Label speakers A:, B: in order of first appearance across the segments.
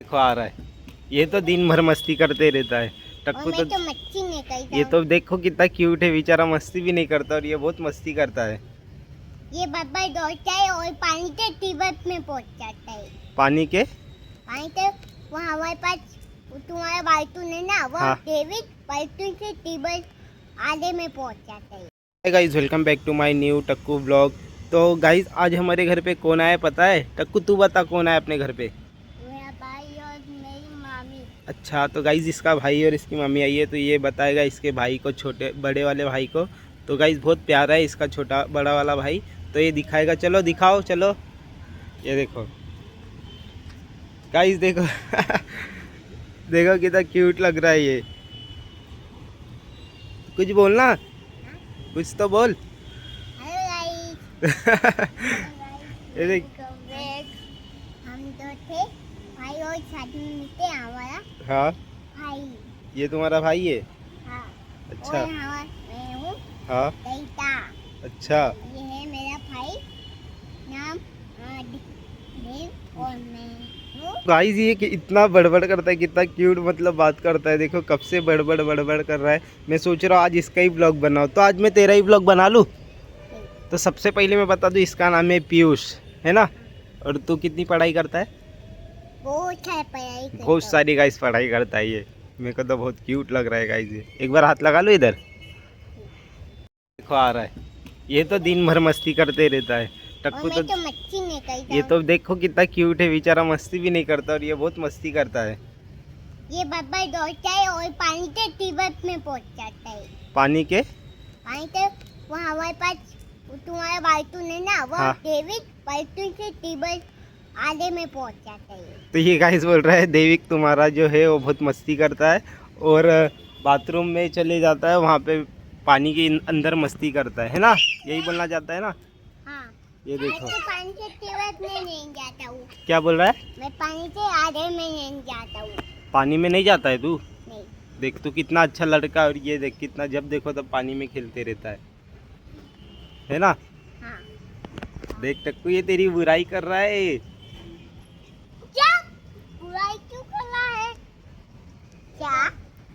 A: देखो आ रहा है। ये तो दिन भर मस्ती करते रहता है। टक्कू तो
B: मच्छी नहीं करता।
A: ये तो देखो कितना क्यूट है, बेचारा मस्ती भी नहीं करता और ये बहुत मस्ती करता है।
B: ये बब्बर दौड़ता है और पानी के टिबत में पहुंच जाता है।
A: पानी के
B: वो हमारे पास तुम्हारा बाल्टू है ना, वो
A: हाँ।
B: डेविड बाल्टू से टिबत आधे में पहुंच जाता है।
A: Hi guys, welcome back to my new टक्कू ब्लॉग। तो गाइस आज हमारे घर पे कौन आया पता है? टक्कू तू बता कौन आया अपने घर पे?
B: मेरा भाई और मेरी मामी।
A: अच्छा, तो गाइस इसका भाई और इसकी मम्मी आई है, तो ये बताएगा इसके भाई को, छोटे बड़े वाले भाई को। तो गाइस बहुत प्यारा है इसका छोटा बड़ा वाला भाई, तो ये दिखाएगा। चलो दिखाओ, चलो। ये देखो गाइस, देखो देखो कितना क्यूट लग रहा है ये। कुछ बोलना, कुछ तो बोल।
B: Hello guys.
A: ये देख।
B: हम तो थे भाई और साथ में मिलते हैं हमारा
A: हाँ,
B: भाई।
A: ये तुम्हारा भाई है?
B: हाँ।
A: अच्छा।
B: और मैं हूँ
A: हाँ,
B: दैता।
A: अच्छा।
B: ये है मेरा भाई, नाम देव, और मैं हूँ।
A: गाइस ये कि इतना बड़बड़ करता है, कितना क्यूट मतलब बात करता है। देखो कब से बड़बड़ बड़बड़ कर रहा है। मैं सोच रहा हूँ आज इसका ही ब्लॉग बनाऊँ, तो आज मैं तेरा ही ब्लॉग बना लूँ। तो सबसे पहले मैं बता दूँ, इसका नाम है पीयूष, है ना? और तू कितनी पढ़ाई करता है?
B: बहुत सारी पढ़ाई करता
A: बहुत
B: हूँ।
A: सारी गाइस पढ़ाई करता है ये। मेरे को तो बहुत क्यूट लग रहा है गाइस ये। एक बार हाथ लगा लो इधर। देखो आ रहा है। ये तो दिन भर मस्ती करते रहता है।
B: और
A: टक्कू
B: मैं
A: तो
B: तो मच्छी नहीं करता।
A: ये तो देखो कितना क्यूट है, बेचारा मस्ती भी नहीं करता और ये बहुत मस्ती करता है।
B: ये बब्बर दौड़ता है और पानी के टिबत में पहुंच जाता है।
A: पानी के
B: वो हमारे पास तुम्हारा बाल्टू है ना, वो
A: हाँ।
B: डेविड बाल्टू से टिबत आधे में पहुंच जाता है।
A: तो ये गाइस बोल रहा है देविक तुम्हारा जो है वो बहुत मस्ती करता है और बाथरूम में चले जाता है, वहाँ पे पानी के अंदर मस्ती करता है ना? यही बोलना चाहता है ना?
B: हाँ।
A: ये
B: मैं
A: देखो
B: तो पानी के टिबत में नहीं जाता हूँ।
A: क्या बोल रहा है।
B: मैं पानी के आधे में नहीं जाता हूँ।
A: पानी में नहीं जाता है तू?
B: नहीं।
A: देख तू कितना अच्छा लड़का है, और ये देख कितना जब देखो तब पानी में खेलते रहता है ना?
B: हाँ।
A: देख टक्कू ये तेरी बुराई कर रहा है।
B: क्या बुराई क्यों कर रहा है? क्या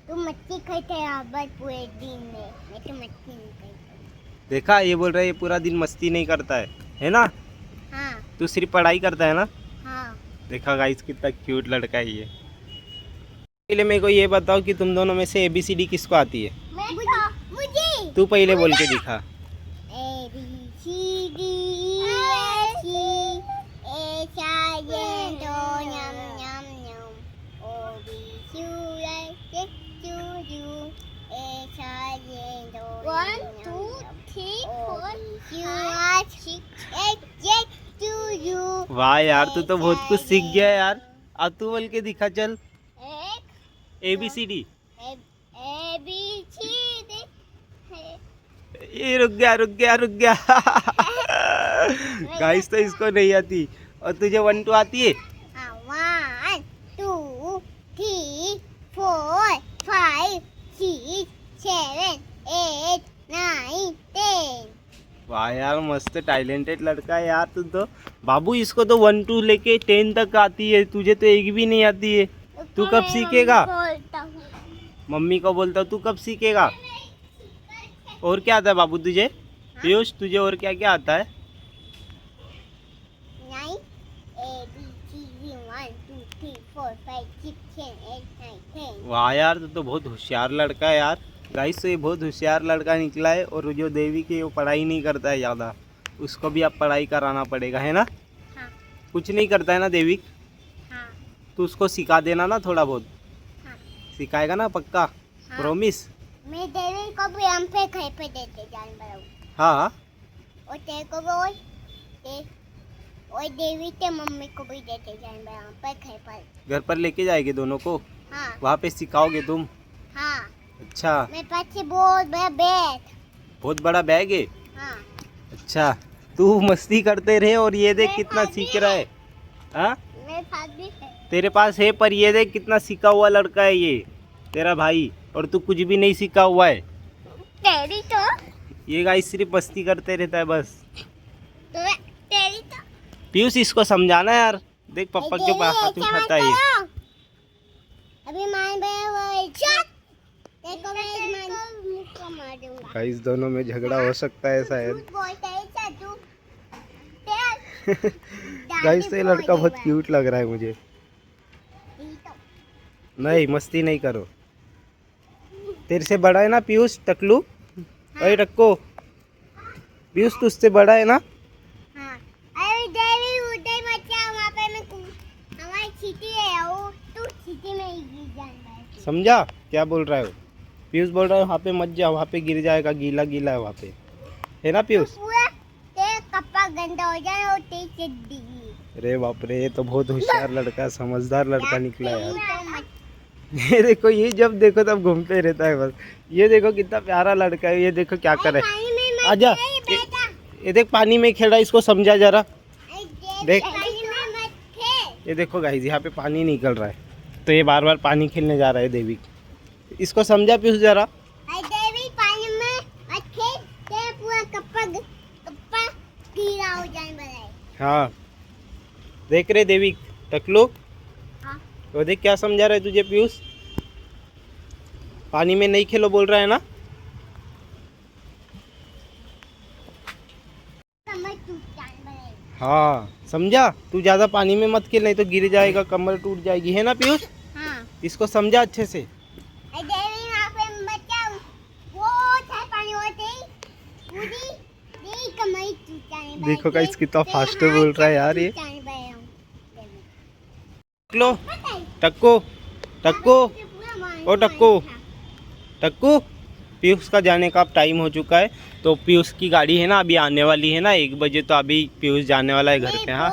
B: तुम मच्छी खाते हो बस पूरे दिन में? मैं तो मच्छी नहीं खाती।
A: देखा, ये बोल रहा है ये पूरा दिन मस्ती नहीं करता है ना?
B: हाँ।
A: तू सिर्फ पढ़ाई करता है ना?
B: हाँ।
A: देखा गाइस कितना क्यूट लड़का है ये। पहले मेरे को ये बताओ कि तुम दोनों में से ABCD किसको आती है?
B: मुझे
A: तू पहले बोल के दिखा।
B: A B C D E F G H I J K L M N O P Q R S T U H I J K L 1 2 3 4 5 6 8 J Q U।
A: वाह यार, तू तो बहुत कुछ सीख गया है यार। अब तू बोल के दिखा चल। ABCD।
B: A B C D।
A: ये रुक गया गाइस तो इसको नहीं आती, और तुझे 1 2 आती है?
B: 1 2 3 4 5 6 7 8 9 10।
A: वाह यार, मस्त टैलेंटेड लड़का है यार तू तो। बाबू इसको तो 1 2 लेके 10 तक आती है, तुझे तो एक भी नहीं आती है। तू कब सीखेगा? मम्मी को बोलता हूँ, तू कब सीखेगा? और क्या आता है बाबू तुझे? पीयूष तुझे और क्या क्या आता है?
B: 9 A B C D 1 2 3 4 5 6 7 8 9 10।
A: वाह यार, तू तो बहुत होशियार लड़का है यार। गाइस तो ये बहुत होशियार लड़का निकला है, और जो देवी की वो पढ़ाई नहीं करता है ज़्यादा, उसको भी अब पढ़ाई कराना पड़ेगा, है ना?
B: हाँ।
A: कुछ नहीं करता है ना देवी?
B: हाँ।
A: तो उसको सिखा देना ना थोड़ा बहुत।
B: हाँ।
A: सिखाएगा ना पक्का?
B: हाँ।
A: प्रॉमिस?
B: मैं देवी को भी हम पे घर पे देते जानवर,
A: हाँ।
B: और तेरे को भी और देवी के मम्मी को भी देते जानवर हम पे घर पर।
A: घर पर लेके जाएंगे दोनों को?
B: हाँ।
A: वहाँ पे सिखाओगे तुम?
B: हाँ।
A: अच्छा।
B: मेरे पास से बहुत बड़ा बैग।
A: बहुत बड़ा बैग है?
B: हाँ।
A: अच्छा, तू मस्ती करते रहे, और ये देख
B: मेरे
A: कितना
B: पास भी
A: सीख रहा है। हाँ,
B: मेरे पास भी है।
A: तेरे पास है, पर ये देख कितना सीखा हुआ लड़का है ये तेरा भाई, और तू कुछ भी नहीं सीखा हुआ है।
B: तेरी तो
A: ये गाइस सिर्फ मस्ती करते रहता है बस।
B: तेरी तो
A: पीयूष इसको समझाना यार, देख पापा के पास हाथ उठाता है ये।
B: अभी मान बे चट देखो मैं मुक्का मार दूंगा।
A: गाइस दोनों में झगड़ा हो सकता है शायद।
B: झूठ बोलता है चाचू।
A: गाइस ये लड़का बहुत क्यूट लग रहा है मुझे। नहीं मस्ती नहीं करो। तेरे से बड़ा है ना पीयूष टकलू? अरे टक्को, पीयूष तुझसे बड़ा है ना?
B: हाँ। अरे देवी उदय बच्चा वहाँ पे मैं हमारी सिटी है वो तू सिटी में ही गिर जाना है।
A: समझा क्या बोल रहा है वो? पीयूष बोल रहा है वहाँ पे मत जा, वहाँ पे गिर जाएगा, गीला गीला है वहाँ पे, है ना पीयूष?
B: तो पूरा तेरा कपड़ा गंदा हो जाए और तेरी चड्डी।
A: अरे बाप रे, ये तो बहुत होशियार लड़का, समझदार लड़का निकला यार।
B: तो मत
A: ये देखो, ये जब देखो तब घूमते रहता है बस। ये देखो कितना प्यारा लड़का है, ये देखो क्या करे।
B: पानी में मत
A: आजा,
B: खेल बेटा।
A: ये देख पानी में खेल रहा है, इसको समझा जरा। देख।
B: पानी में मत खेल।
A: ये देखो गाइस यहाँ पे पानी निकल रहा है, तो ये बार बार पानी खेलने जा रहा है देवी। इसको समझा पीयूष जरा।
B: अरे देवी पानी में मत खेल, तेरा पूरा कपड़ा गीला हो जाए बराबर।
A: हाँ देख रहे देवी टकलू,
B: हाँ।
A: वो देख क्या समझा रहा है तुझे पीयूष। पानी में नहीं खेलो बोल रहा है ना।
B: कमर टूट जाए बराबर।
A: हाँ समझा, तू ज्यादा पानी में मत खेल, नहीं तो गिर जाएगा, कमर टूट जाएगी, है ना पीयूष?
B: हाँ।
A: इसको समझा अच्छे से।
B: अरे देवी वहाँ पे बच्चा वो था पानी होते ही पूरी देवी कमर टूट जाए बराबर।
A: देखो गाइस कितना फास्ट बोल रहा है यार ये। टकलो, टक्को, टक्को, ओ टक्को, टक्कू, पीयूष का जाने का अब टाइम हो चुका है, तो पीयूष की गाड़ी है ना अभी आने वाली है ना 1 बजे, तो अभी पीयूष जाने वाला है घर पे। हाँ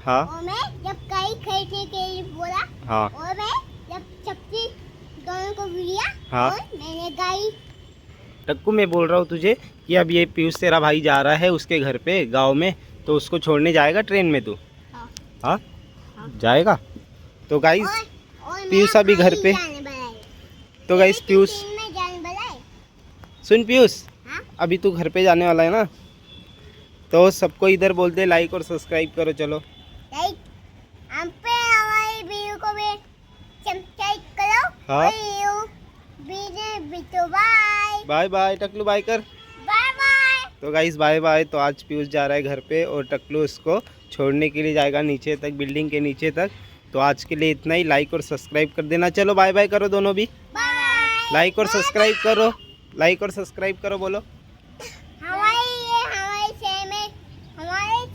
A: हाँ
B: और मैं जब कहीं खरीदने के लिए बोला
A: हाँ
B: और मैं जब सब्जी दोनों को लिया
A: हाँ।
B: और मैंने गाड़ी
A: टक्कू मैं बोल रहा हूँ तुझे कि अब ये पीयूष तेरा भाई जा रहा है उसके घर पे गांव में, तो उसको छोड़ने जाएगा ट्रेन में तू?
B: हाँ।
A: हाँ जाएगा। तो गाइस
B: और
A: पीयूष
B: मैं
A: अभी घर पे,
B: जाने वाला है।
A: तो गाइस पीयूष
B: ट्रेन में जाने वाला है।
A: सुन पीयूष,
B: हाँ?
A: अभी तू घर पे जाने वाला है ना, तो सबको इधर बोलते लाइक और सब्सक्राइब करो। चलो
B: लाइक हम पे हमारी वीडियो को भी सब्सक्राइब करो।
A: हाँ।
B: वीडियो बाय
A: बाय बाय टकलू, बाय कर।
B: Bye bye.
A: तो गाइस बाय बाय। तो आज पीयूष जा रहा है घर पे और टकलू उसको छोड़ने के लिए जाएगा नीचे तक, बिल्डिंग के नीचे तक। तो आज के लिए इतना ही, लाइक और सब्सक्राइब कर देना। चलो बाय बाय करो दोनों भी,
B: बाय।
A: लाइक और सब्सक्राइब करो, लाइक और सब्सक्राइब करो, बोलो।
B: हमारे शहर में हमारे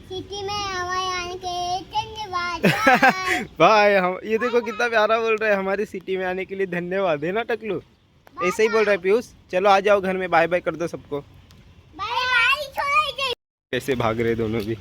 B: सिटी में हमारे आने के लिए धन्यवाद।
A: बाय। हम ये देखो कितना प्यारा बोल रहा है, हमारी सिटी में आने के लिए धन्यवाद, है ना टकलू? ऐसे ही बोल रहा है पीयूष। चलो आ जाओ घर में, बाय बाय कर दो सबको।
B: Bye bye.
A: कैसे भाग रहे दोनों भी।